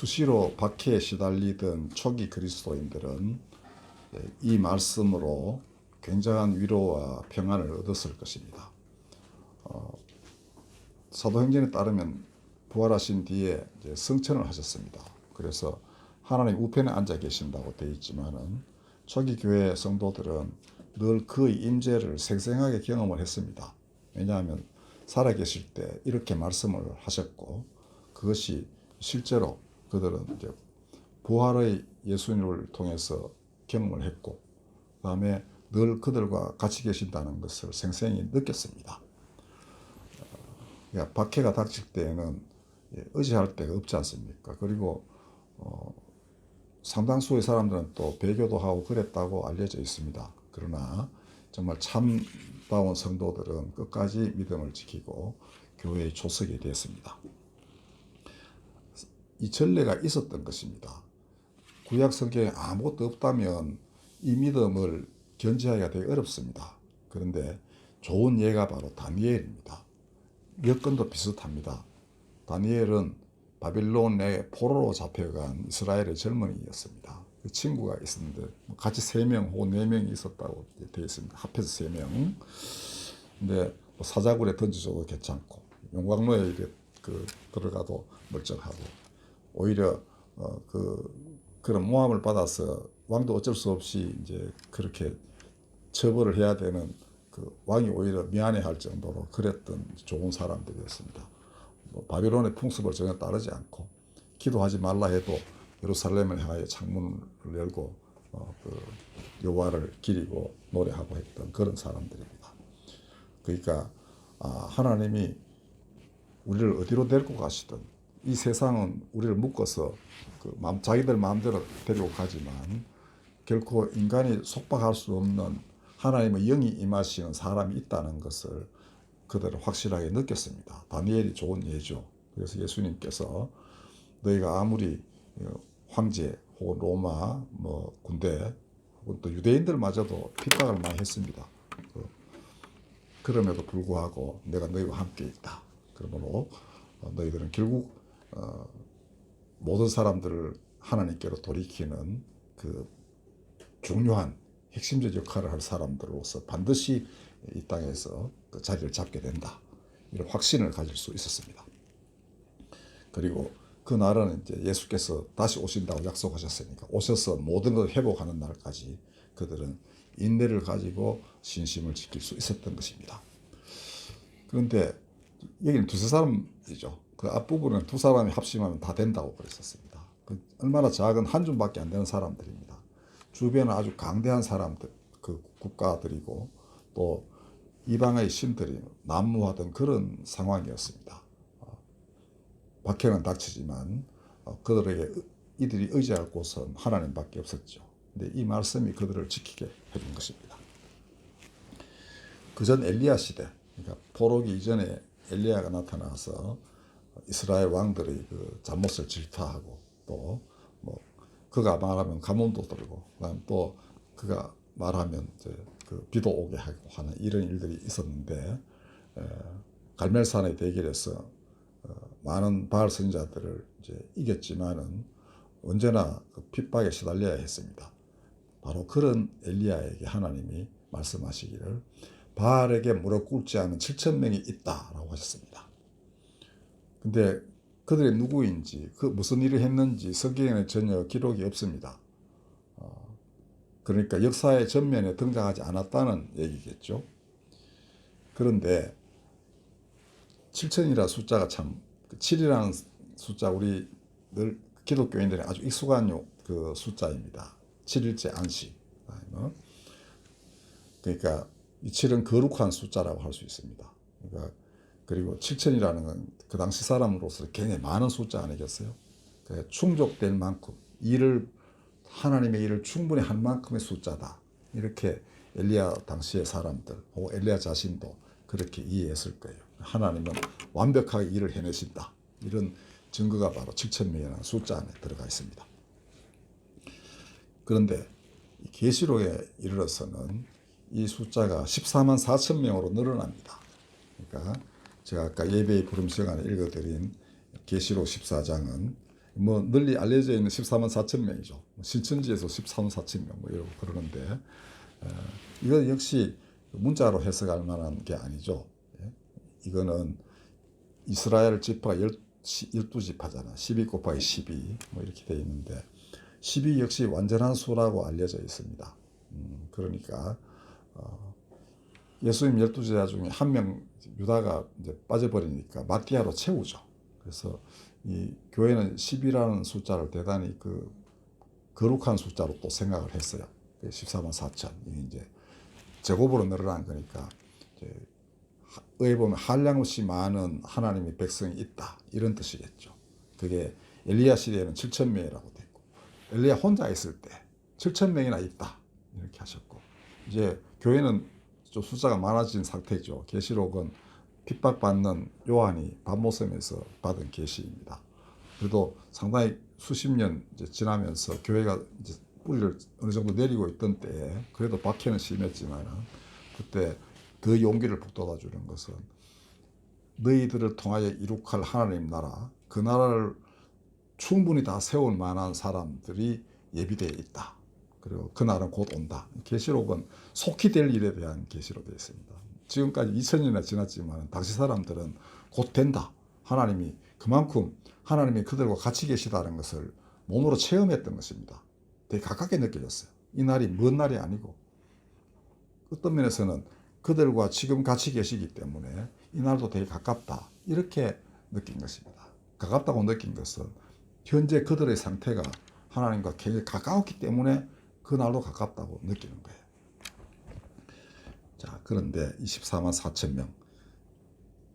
수시로 박해에 시달리던 초기 그리스도인들은 이 말씀으로 굉장한 위로와 평안을 얻었을 것입니다. 사도행전에 따르면 부활하신 뒤에 이제 승천을 하셨습니다. 그래서 하나님 우편에 앉아 계신다고 되어 있지만은 초기 교회 성도들은 늘 그의 임재를 생생하게 경험을 했습니다. 왜냐하면 살아계실 때 이렇게 말씀을 하셨고 그것이 실제로 그들은 이제 부활의 예수님을 통해서 경험을 했고 그다음에 늘 그들과 같이 계신다는 것을 생생히 느꼈습니다. 박해가 닥칠 때에는 의지할 데가 없지 않습니까? 그리고 상당수의 사람들은 또 배교도 하고 그랬다고 알려져 있습니다. 그러나 정말 참다운 성도들은 끝까지 믿음을 지키고 교회의 초석이 되었습니다. 이 전례가 있었던 것입니다. 구약 성경에 아무것도 없다면 이 믿음을 견지하기가 되게 어렵습니다. 그런데 좋은 예가 바로 다니엘입니다. 여건도 비슷합니다. 다니엘은 바빌론의 포로로 잡혀간 이스라엘의 젊은이였습니다. 그 친구가 있었는데 같이 3명 혹은 4명이 있었다고 되어 있습니다. 합해서 3명. 근데 사자굴에 던져줘도 괜찮고 용광로에 들어가도 멀쩡하고 오히려 그런 모함을 받아서 왕도 어쩔 수 없이 이제 그렇게 처벌을 해야 되는 그 왕이 오히려 미안해할 정도로 그랬던 좋은 사람들이었습니다. 바빌론의 풍습을 전혀 따르지 않고 기도하지 말라 해도 예루살렘을 향하여 창문을 열고 여호와를 기리고 노래하고 했던 그런 사람들입니다. 그러니까 하나님이 우리를 어디로 데리고 가시든 이 세상은 우리를 묶어서 자기들 마음대로 데리고 가지만 결코 인간이 속박할 수 없는 하나님의 영이 임하시는 사람이 있다는 것을 그들은 확실하게 느꼈습니다. 다니엘이 좋은 예죠. 그래서 예수님께서 너희가 아무리 황제 혹은 로마 군대 혹은 또 유대인들마저도 핍박을 많이 했습니다. 그럼에도 불구하고 내가 너희와 함께 있다. 그러므로 너희들은 결국 모든 사람들을 하나님께로 돌이키는 그 중요한 핵심적 역할을 할 사람들로서 반드시 이 땅에서 그 자리를 잡게 된다. 이런 확신을 가질 수 있었습니다. 그리고 그 날은 이제 예수께서 다시 오신다고 약속하셨으니까 오셔서 모든 걸 회복하는 날까지 그들은 인내를 가지고 신심을 지킬 수 있었던 것입니다. 그런데 여기는 두세 사람이죠. 그 앞부분은 두 사람이 합심하면 다 된다고 그랬었습니다. 얼마나 작은 한 줌밖에 안 되는 사람들입니다. 주변은 아주 강대한 사람들, 그 국가들이고 또 이방의 신들이 난무하던 그런 상황이었습니다. 박해는 닥치지만 그들에게 이들이 의지할 곳은 하나님밖에 없었죠. 근데 이 말씀이 그들을 지키게 해준 것입니다. 그전 엘리야 시대, 그러니까 포로기 이전에 엘리야가 나타나서 이스라엘 왕들의 그 잘못을 질타하고 또 그가 말하면 가뭄도 들고 그다음 또 그가 말하면 이제 그 비도 오게 하고 하는 이런 일들이 있었는데 갈멜산의 대결에서 많은 바알 선지자들을 이제 이겼지만은 언제나 그 핍박에 시달려야 했습니다. 바로 그런 엘리야에게 하나님이 말씀하시기를 바알에게 무릎 꿇지 않은 7,000명이 있다라고 하셨습니다. 근데 그들이 누구인지 그 무슨 일을 했는지 성경에는 전혀 기록이 없습니다. 그러니까 역사의 전면에 등장하지 않았다는 얘기겠죠. 그런데 7천이라는 숫자가 참 7이라는 숫자 우리 늘 기독교인들이 아주 익숙한 그 숫자입니다. 7일째 안식. 그러니까 이 7은 거룩한 숫자라고 할 수 있습니다. 그러니까 그리고 7천이라는 건 그 당시 사람으로서 굉장히 많은 숫자 아니겠어요? 그러니까 충족될 만큼 하나님의 일을 충분히 한 만큼의 숫자다. 이렇게 엘리야 당시의 사람들 혹은 엘리야 자신도 그렇게 이해했을 거예요. 하나님은 완벽하게 일을 해내신다. 이런 증거가 바로 7,000명이라는 숫자 안에 들어가 있습니다. 그런데 계시록에 이르러서는 이 숫자가 14만 4천 명으로 늘어납니다. 그러니까 제가 아까 예배의 부름 시간에 읽어드린 계시록 14장은 뭐 널리 알려져 있는 14만 4천 명이죠. 신천지에서 14만 4천 명 뭐 이러고 그러는데 이거 역시 문자로 해석할 만한 게 아니죠. 예? 이거는 이스라엘 지파가 12지파잖아. 12 곱하기 12 뭐 이렇게 되어 있는데 12 역시 완전한 수라고 알려져 있습니다. 그러니까 예수님 12제자 중에 한 명 유다가 이제 빠져버리니까 마띠아로 채우죠. 그래서 이 교회는 10이라는 숫자를 대단히 그 거룩한 숫자로 또 생각을 했어요. 14만 4천. 이게 이제 제곱으로 늘어난 거니까 이제 의에 보면 한량없이 많은 하나님의 백성이 있다 이런 뜻이겠죠. 그게 엘리야 시대에는 7천 명이라고 됐고 엘리야 혼자 있을 때 7천 명이나 있다 이렇게 하셨고 이제 교회는 좀 숫자가 많아진 상태죠. 계시록은 핍박받는 요한이 밤모섬에서 받은 계시입니다. 그래도 상당히 수십 년 이제 지나면서 교회가 이제 뿌리를 어느 정도 내리고 있던 때에 그래도 박해는 심했지만 그때 그 용기를 북돋아 주는 것은 너희들을 통하여 이룩할 하나님 나라, 그 나라를 충분히 다 세울 만한 사람들이 예비되어 있다. 그리고 그 날은 곧 온다. 계시록은 속히 될 일에 대한 계시로 되어 있습니다. 지금까지 2000년이나 지났지만 당시 사람들은 곧 된다. 하나님이 그만큼 하나님이 그들과 같이 계시다는 것을 몸으로 체험했던 것입니다. 되게 가깝게 느껴졌어요. 이 날이 먼 날이 아니고 어떤 면에서는 그들과 지금 같이 계시기 때문에 이 날도 되게 가깝다. 이렇게 느낀 것입니다. 가깝다고 느낀 것은 현재 그들의 상태가 하나님과 굉장히 가까웠기 때문에 그 날도 가깝다고 느끼는 거예요. 자, 그런데 24만 4천 명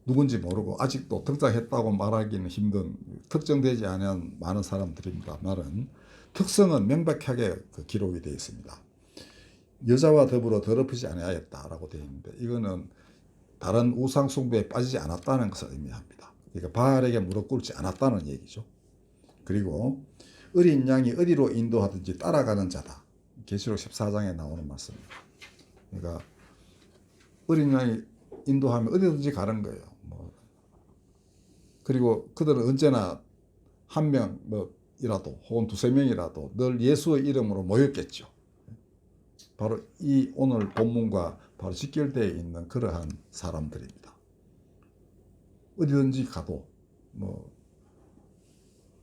누군지 모르고 아직도 등장했다고 말하기는 힘든 특정되지 않은 많은 사람들입니다만은 특성은 명백하게 그 기록이 되어 있습니다. 여자와 더불어 더럽히지 아니하였다라고 되어 있는데 이거는 다른 우상 숭배에 빠지지 않았다는 것을 의미합니다. 그러니까 바알에게 무릎 꿇지 않았다는 얘기죠. 그리고 어린 양이 어디로 인도하든지 따라가는 자다. 계시록 14장에 나오는 말씀입니다. 그러니까 어린 양이 인도하면 어디든지 가는 거예요. 그리고 그들은 언제나 한 명이라도 혹은 두세 명이라도 늘 예수의 이름으로 모였겠죠. 바로 이 오늘 본문과 바로 직결되어 있는 그러한 사람들입니다. 어디든지 가도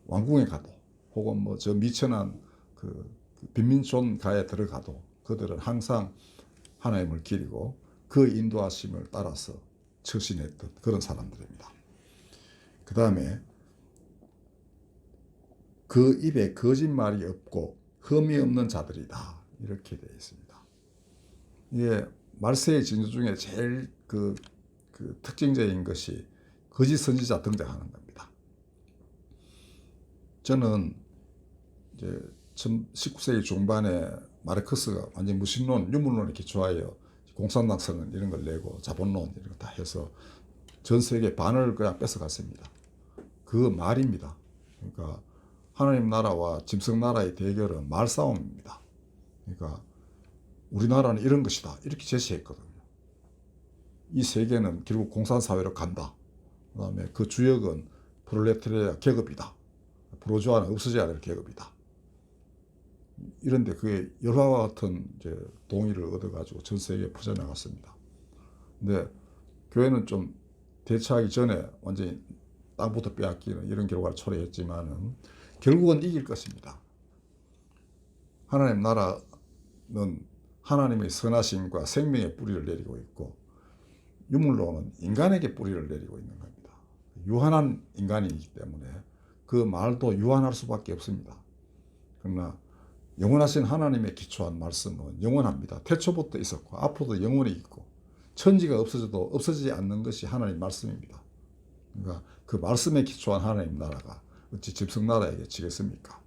왕궁에 가도 혹은 저 미천한 그 빈민촌가에 들어가도 그들은 항상 하나님을 기리고 그 인도하심을 따라서 처신했던 그런 사람들입니다. 그 다음에 그 입에 거짓말이 없고 흠이 없는 자들이다. 이렇게 되어 있습니다. 이게 말세의 징조 중에 제일 그 특징적인 것이 거짓 선지자 등장하는 겁니다. 저는 이제 19세기 중반에 마르크스가 완전 무신론, 유물론에 기초하여 공산당 선언 이런 걸 내고 자본론 이런 거 다 해서 전 세계 반을 그냥 뺏어갔습니다. 그 말입니다. 그러니까 하나님 나라와 짐승 나라의 대결은 말싸움입니다. 그러니까 우리나라는 이런 것이다 이렇게 제시했거든요. 이 세계는 결국 공산사회로 간다. 그 다음에 그 주역은 프롤레타리아 계급이다. 부르주아는 없어져야 될 계급이다. 이런데 그게 열화와 같은 이제 동의를 얻어가지고 전 세계에 퍼져나갔습니다. 근데 교회는 좀 대처하기 전에 완전히 땅부터 빼앗기는 이런 결과를 초래했지만은 결국은 이길 것입니다. 하나님 나라는 하나님의 선하심과 생명의 뿌리를 내리고 있고 유물론은 인간에게 뿌리를 내리고 있는 겁니다. 유한한 인간이기 때문에 그 말도 유한할 수밖에 없습니다. 그러나 영원하신 하나님의 기초한 말씀은 영원합니다. 태초부터 있었고 앞으로도 영원히 있고 천지가 없어져도 없어지지 않는 것이 하나님 말씀입니다. 그러니까 그 말씀에 기초한 하나님 나라가 어찌 짐승 나라에게 지겠습니까?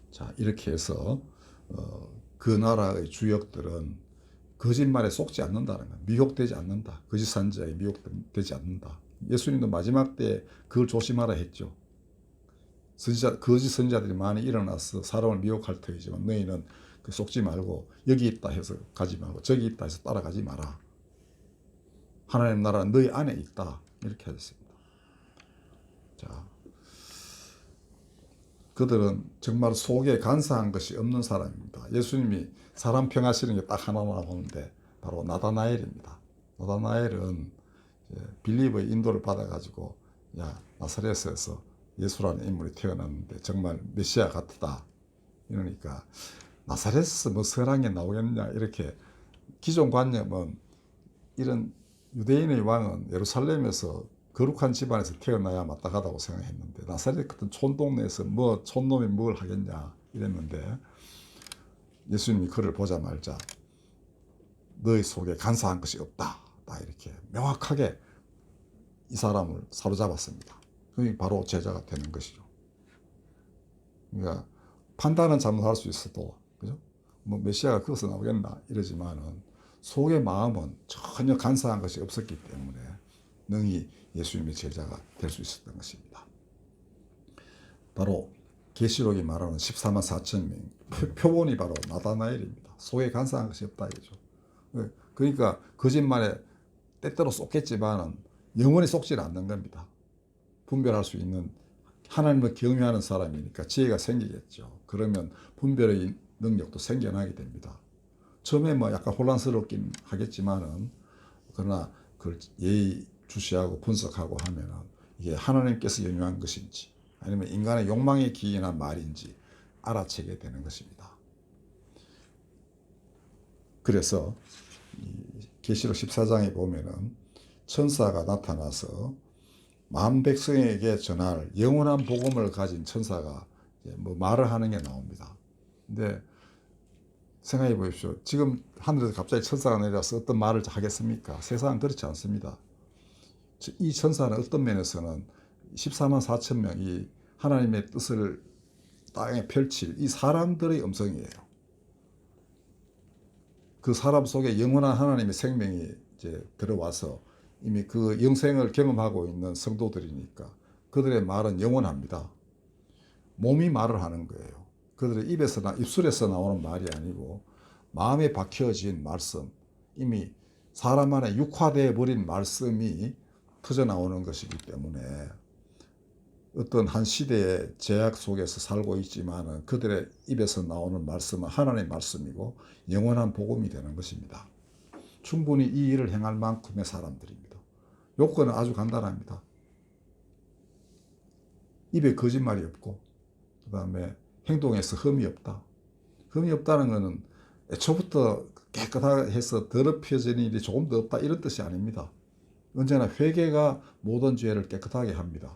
자, 이렇게 해서 그 나라의 주역들은 거짓말에 속지 않는다는 거예요. 미혹되지 않는다. 거짓 선지자에 미혹되지 않는다. 예수님도 마지막 때 그걸 조심하라 했죠. 거짓 선지자들이 많이 일어나서 사람을 미혹할 터이지만 너희는 속지 말고 여기 있다 해서 가지 말고 저기 있다 해서 따라가지 마라. 하나님 나라는 너희 안에 있다. 이렇게 하셨습니다. 자, 그들은 정말 속에 간사한 것이 없는 사람입니다. 예수님이 사람 평하시는 게 딱 하나 나오는데 바로 나다나엘입니다. 나다나엘은 빌립의 인도를 받아가지고 야 나사렛에서 예수라는 인물이 태어났는데 정말 메시아 같다 이러니까 나사렛에서 뭐 선한 나오겠냐 이렇게 기존 관념은 이런 유대인의 왕은 예루살렘에서 거룩한 집안에서 태어나야 마땅하다고 생각했는데 나사렛 같은 촌동네에서 뭐 촌놈이 뭘 하겠냐 이랬는데 예수님이 그를 보자마자 너희 속에 간사한 것이 없다 이렇게 명확하게 이 사람을 사로잡았습니다. 그게 바로 제자가 되는 것이죠. 그러니까 판단은 잘못할 수 있어도 그죠? 뭐 메시아가 거기서 나오겠나 이러지만은 속의 마음은 전혀 간사한 것이 없었기 때문에 능히 예수님의 제자가 될 수 있었던 것입니다. 바로 계시록이 말하는 14만 4천 명 표본이 바로 나다나엘입니다. 속에 간사한 것이 없다 이죠. 그러니까 거짓말에 때때로 쏟겠지만은 영원히 속지는 않는 겁니다. 분별할 수 있는 하나님을 경외하는 사람이니까 지혜가 생기겠죠. 그러면 분별의 능력도 생겨나게 됩니다. 처음에 뭐 약간 혼란스럽긴 하겠지만은 그러나 그걸 예의주시하고 분석하고 하면은 이게 하나님께서 연유한 것인지 아니면 인간의 욕망에 기인한 말인지 알아채게 되는 것입니다. 그래서 계시록 14장에 보면은 천사가 나타나서 만 백성에게 전할 영원한 복음을 가진 천사가 뭐 말을 하는 게 나옵니다. 근데 생각해 보십시오. 지금 하늘에서 갑자기 천사가 내려와서 어떤 말을 하겠습니까? 세상은 그렇지 않습니다. 이 천사는 어떤 면에서는 14만 4천 명이 하나님의 뜻을 땅에 펼칠 이 사람들의 음성이에요. 그 사람 속에 영원한 하나님의 생명이 이제 들어와서 이미 그 영생을 경험하고 있는 성도들이니까 그들의 말은 영원합니다. 몸이 말을 하는 거예요. 그들의 입술에서 나오는 말이 아니고 마음에 박혀진 말씀, 이미 사람 안에 육화되어 버린 말씀이 터져 나오는 것이기 때문에 어떤 한 시대의 제약 속에서 살고 있지만은 그들의 입에서 나오는 말씀은 하나님의 말씀이고 영원한 복음이 되는 것입니다. 충분히 이 일을 행할 만큼의 사람들입니다. 요건은 아주 간단합니다. 입에 거짓말이 없고 그 다음에 행동에서 흠이 없다. 흠이 없다는 것은 애초부터 깨끗해서 더럽혀진 일이 조금 더 없다 이런 뜻이 아닙니다. 언제나 회개가 모든 죄를 깨끗하게 합니다.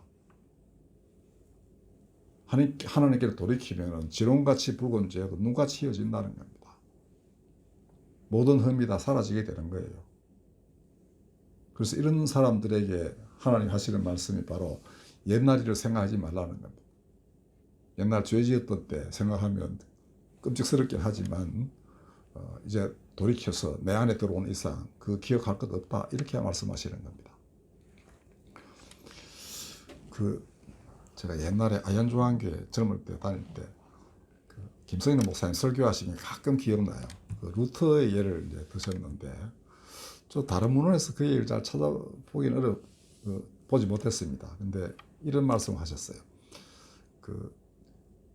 하나님께로 돌이키면 지롱같이 붉은 죄가 눈같이 휘어진다는 겁니다. 모든 흠이 다 사라지게 되는 거예요. 그래서 이런 사람들에게 하나님 하시는 말씀이 바로 옛날 일을 생각하지 말라는 겁니다. 옛날 죄 지었던 때 생각하면 끔찍스럽긴 하지만 이제 돌이켜서 내 안에 들어온 이상 그 기억할 것 없다 이렇게 말씀하시는 겁니다. 제가 옛날에 아현조한교회 젊을 때 다닐 때 김성인 목사님 설교하시는 게 가끔 기억나요. 루터의 예를 이제 드셨는데 저 다른 문헌에서 그 예를 잘 찾아보기는 보지 못했습니다. 근데 이런 말씀을 하셨어요.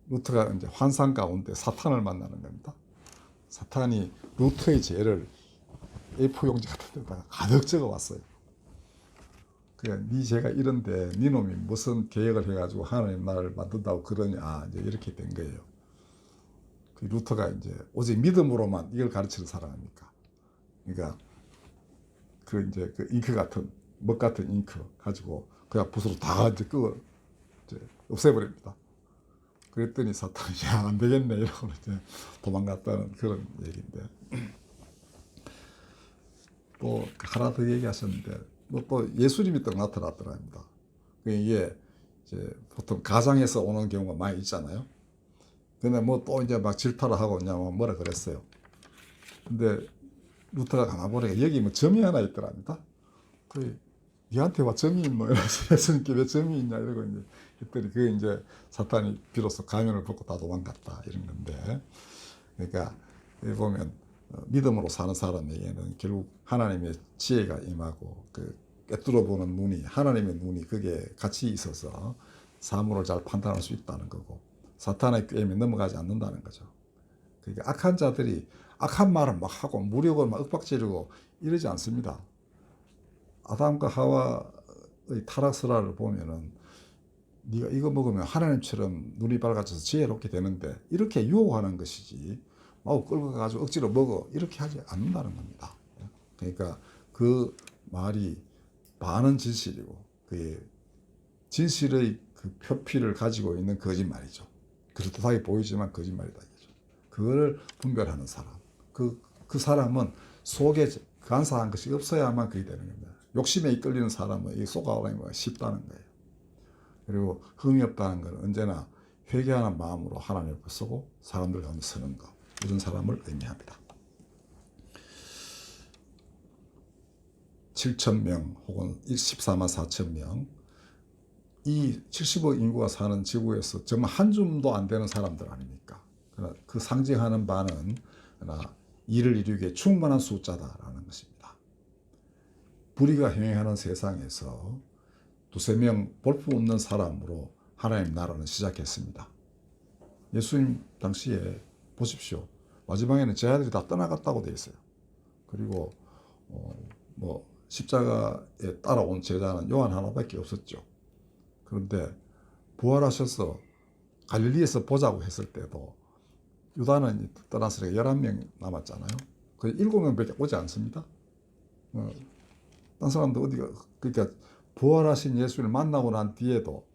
루터가 이제 환상 가운데 사탄을 만나는 겁니다. 사탄이 루터의 죄를 A4 용지 같은 데다가 가득 적어 왔어요. 그래, 네 죄가 이런데 네 놈이 무슨 계획을 해가지고 하나님 나라를 만든다고 그러냐 이제 이렇게 된 거예요. 그 루터가 이제 오직 믿음으로만 이걸 가르치는 사람입니까? 그러니까 그 잉크 같은 먹 같은 잉크 가지고 그냥 붓으로 다 이제 없애버립니다. 그랬더니 사탄이 야, 안 되겠네 이러고 이제 도망갔다는 그런 얘기인데 또 하나 더 얘기하셨는데 또 예수님이 또 나타났더랍니다. 이게 이제 보통 가상에서 오는 경우가 많이 있잖아요. 근데 뭐 또 이제 막 질타를 하고 그냥 뭐라 그랬어요. 근데 루터가 가만 보니까 여기 뭐 점이 하나 있더랍니다. 니한테 와 점이 있노? 이래서 예수님께 왜 점이 있냐 이러고 이제 했더니 그게 이제 사탄이 비로소 가면을 벗고 다 도망갔다 이런 건데 그러니까 여기 보면 믿음으로 사는 사람에게는 결국 하나님의 지혜가 임하고 꿰뚫어 보는 눈이 하나님의 눈이 그게 같이 있어서 사물을 잘 판단할 수 있다는 거고 사탄의 꾀임에 넘어가지 않는다는 거죠. 그러니까 악한 자들이 악한 말을 막 하고 무력을 막 윽박지르고 이러지 않습니다. 아담과 하와의 타락설화를 보면은 네가 이거 먹으면 하나님처럼 눈이 밝아져서 지혜롭게 되는데 이렇게 유혹하는 것이지 막 끌고 가지고 억지로 먹어 이렇게 하지 않는다는 겁니다. 그러니까 그 말이 반은 진실이고 그 진실의 그 표피를 가지고 있는 거짓말이죠. 그렇듯하게 보이지만 거짓말이다 이거죠. 그걸 분별하는 사람. 그 사람은 속에 간사한 것이 없어야만 그게 되는 겁니다. 욕심에 이끌리는 사람은 이 속아오는 거 쉽다는 거예요. 그리고 흠이 없다는 것은 언제나 회개하는 마음으로 하나님 앞에 서고 사람들 가운데 서는 것. 이런 사람을 의미합니다. 7,000명 혹은 14만 4천 명. 이 70억 인구가 사는 지구에서 정말 한 줌도 안 되는 사람들 아닙니까? 그러나 그 상징하는 바는 이를 이루기에 충분한 숫자다라는 것입니다. 불의가 행행하는 세상에서 두세 명 볼품없는 사람으로 하나님 나라는 시작했습니다. 예수님 당시에 보십시오. 마지막에는 제자들이 다 떠나갔다고 되어 있어요. 그리고 십자가에 따라온 제자는 요한 하나밖에 없었죠. 그런데 부활하셔서 갈릴리에서 보자고 했을 때도 유다는 떠났으니까 11명 남았잖아요. 그 7명밖에 오지 않습니다. 딴 사람도 어디가, 그러니까 부활하신 예수를 만나고 난 뒤에도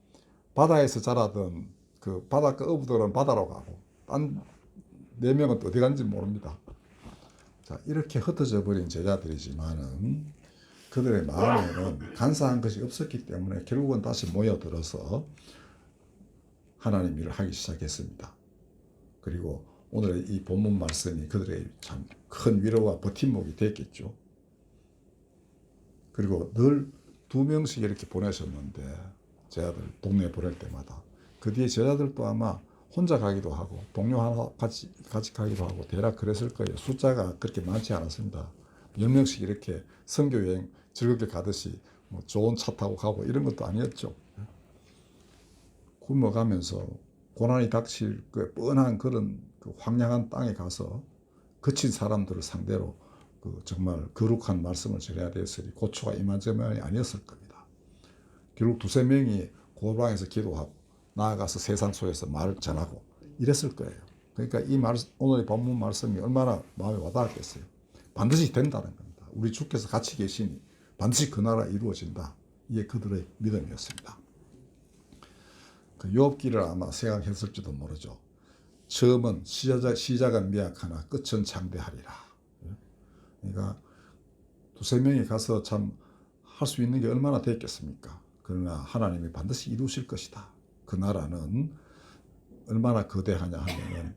바다에서 자라던 그 바닷가 어부들은 바다로 가고 딴 4명은 또 어디 간지 모릅니다. 자, 이렇게 흩어져 버린 제자들이지만은 그들의 마음에는 간사한 것이 없었기 때문에 결국은 다시 모여들어서 하나님 일을 하기 시작했습니다. 그리고 오늘의 이 본문 말씀이 그들의 참 큰 위로와 버팀목이 됐겠죠. 그리고 늘 2명씩 이렇게 보내셨는데 제자들 동네에 보낼 때마다 그 뒤에 제자들도 아마 혼자 가기도 하고 동료 하나 같이 가기도 하고 대략 그랬을 거예요. 숫자가 그렇게 많지 않았습니다. 10명씩 이렇게 선교여행 즐겁게 가듯이 뭐 좋은 차 타고 가고 이런 것도 아니었죠. 굶어가면서 고난이 닥칠 그 뻔한 그런 그 황량한 땅에 가서 거친 사람들을 상대로 그 정말 거룩한 말씀을 전해야 됐으니 고초가 이만저만이 아니었을 겁니다. 결국 2~3명이 고방에서 기도하고 나아가서 세상 속에서 말을 전하고 이랬을 거예요. 그러니까 이 오늘의 본문 말씀이 얼마나 마음에 와닿았겠어요. 반드시 된다는 겁니다. 우리 주께서 같이 계시니 반드시 그 나라 이루어진다. 이게 그들의 믿음이었습니다. 그 욥기를 아마 생각했을지도 모르죠. 처음은 시작은 미약하나 끝은 장대하리라. 그러니까 2~3명이 가서 참 할 수 있는 게 얼마나 됐겠습니까? 그러나 하나님이 반드시 이루실 것이다. 그 나라는 얼마나 거대하냐 하면은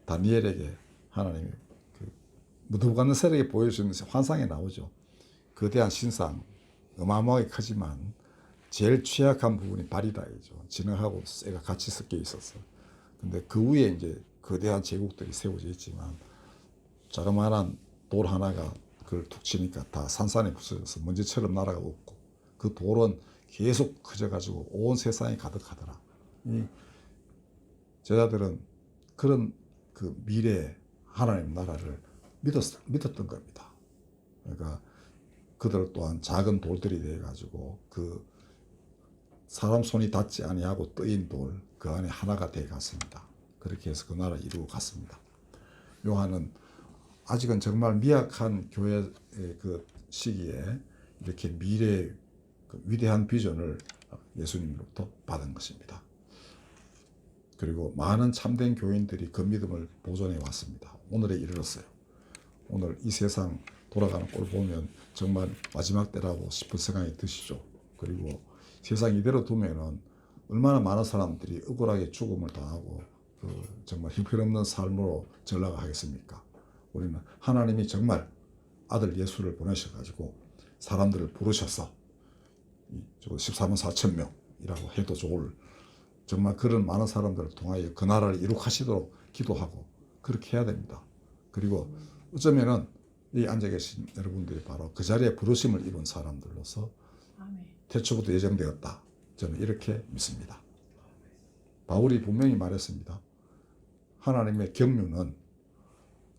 다니엘에게 하나님이 그 느부갓네살에게 보여주는 환상에 나오죠. 거대한 신상, 어마어마하게 크지만 제일 취약한 부분이 발이다이죠. 진흙하고 쇠가 같이 섞여 있었어. 근데 그 위에 이제 거대한 제국들이 세워져 있지만 자그마한 돌 하나가 그걸 툭 치니까 다 산산에 부서져서 먼지처럼 날아가 없고 그 돌은 계속 커져가지고 온 세상에 가득하더라. 이 제자들은 그런 그 미래 하나님 나라를 믿었던 겁니다. 그러니까 그들 또한 작은 돌들이 돼가지고 그 사람 손이 닿지 아니하고 뜨인 돌 그 안에 하나가 돼 갔습니다. 그렇게 해서 그 나라를 이루고 갔습니다. 요한은 아직은 정말 미약한 교회의 그 시기에 이렇게 미래의 그 위대한 비전을 예수님으로부터 받은 것입니다. 그리고 많은 참된 교인들이 그 믿음을 보존해 왔습니다. 오늘에 이르렀어요. 오늘 이 세상 돌아가는 꼴 보면 정말 마지막 때라고 싶은 생각이 드시죠. 그리고 세상 이대로 두면은 얼마나 많은 사람들이 억울하게 죽음을 당하고 정말 형편없는 삶으로 전락하겠습니까? 우리는 하나님이 정말 아들 예수를 보내셔가지고 사람들을 부르셔서 14만 4천 명이라고 해도 좋을 정말 그런 많은 사람들을 통하여 그 나라를 이룩하시도록 기도하고 그렇게 해야 됩니다. 그리고 어쩌면은 이 앉아 계신 여러분들이 바로 그 자리에 부르심을 입은 사람들로서 태초부터 예정되었다. 저는 이렇게 믿습니다. 바울이 분명히 말했습니다. 하나님의 경륜은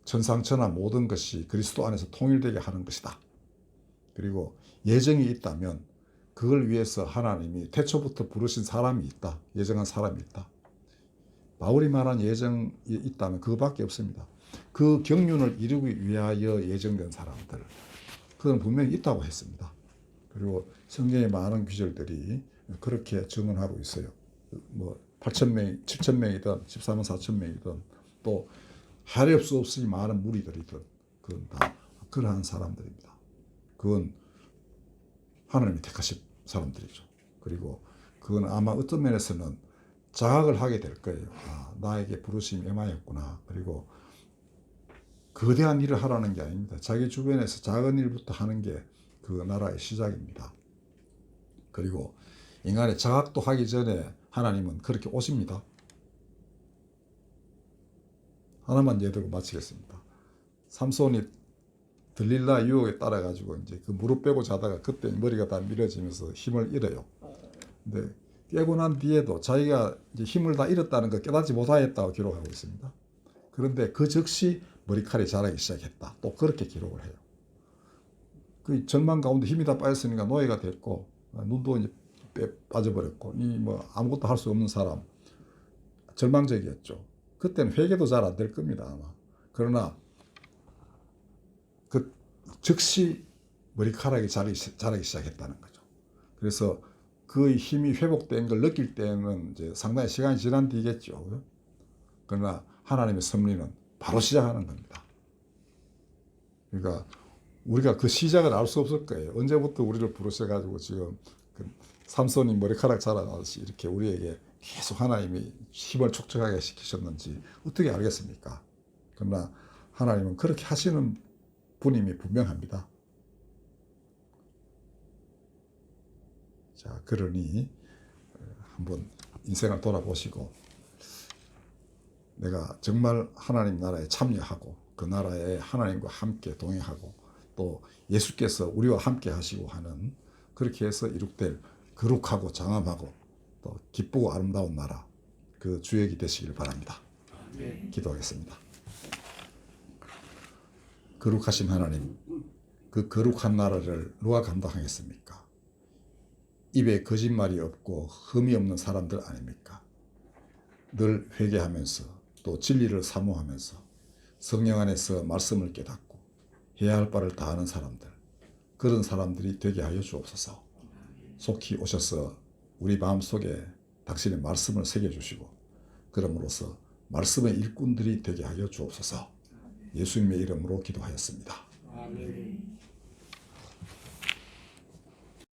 천상천하 모든 것이 그리스도 안에서 통일되게 하는 것이다. 그리고 예정이 있다면 그걸 위해서 하나님이 태초부터 부르신 사람이 있다. 예정한 사람이 있다. 바울이 말한 예정이 있다면 그거밖에 없습니다. 그 경륜을 이루기 위하여 예정된 사람들, 그건 분명히 있다고 했습니다. 그리고 성경의 많은 구절들이 그렇게 증언하고 있어요. 뭐 8,000명, 7,000명이든 14만 4,000명이든 또 하렵 수 없이 많은 무리들이든 그건 다 그러한 사람들입니다. 그건 하나님이 택하신 사람들이죠. 그리고 그건 아마 어떤 면에서는 자각을 하게 될 거예요. 아, 나에게 부르심이 임하였구나. 그리고 거대한 일을 하라는 게 아닙니다. 자기 주변에서 작은 일부터 하는 게 그 나라의 시작입니다. 그리고 인간의 자각도 하기 전에 하나님은 그렇게 오십니다. 하나만 예를 들고 마치겠습니다. 삼손이 들릴라 유혹에 따라가지고 이제 그 무릎 빼고 자다가 그때 머리가 다 밀어지면서 힘을 잃어요. 근데 깨고 난 뒤에도 자기가 이제 힘을 다 잃었다는 걸 깨닫지 못하였다고 기록하고 있습니다. 그런데 그 즉시 머리칼이 자라기 시작했다. 또 그렇게 기록을 해요. 그 절망 가운데 힘이 다 빠졌으니까 노예가 됐고 눈도 이제 빠져버렸고 이 뭐 아무것도 할 수 없는 사람, 절망적이었죠. 그때는 회개도 잘 안 될 겁니다 아마. 그러나 그 즉시 머리카락이 자라기 시작했다는 거죠. 그래서 그 힘이 회복된 걸 느낄 때는 이제 상당히 시간이 지난 뒤겠죠. 그러나 하나님의 섭리는 바로 시작하는 겁니다. 그러니까 우리가 그 시작을 알 수 없을 거예요. 언제부터 우리를 부르셔가지고 지금 그 삼손이 머리카락 자라나듯이 이렇게 우리에게 계속 하나님이 힘을 촉촉하게 시키셨는지 어떻게 알겠습니까? 그러나 하나님은 그렇게 하시는 분임이 분명합니다. 자, 그러니 한번 인생을 돌아보시고 내가 정말 하나님 나라에 참여하고 그 나라에 하나님과 함께 동행하고 또 예수께서 우리와 함께 하시고 하는 그렇게 해서 이룩될 거룩하고 장엄하고 또 기쁘고 아름다운 나라 그 주역이 되시길 바랍니다. 기도하겠습니다. 거룩하신 하나님, 그 거룩한 나라를 누가 감당하겠습니까? 입에 거짓말이 없고 흠이 없는 사람들 아닙니까? 늘 회개하면서 또 진리를 사모하면서 성령 안에서 말씀을 깨닫고 해야 할 바를 다하는 사람들, 그런 사람들이 되게 하여 주옵소서. 속히 오셔서 우리 마음속에 당신의 말씀을 새겨주시고 그럼으로써 말씀의 일꾼들이 되게 하여 주옵소서. 예수님의 이름으로 기도하였습니다. 아멘.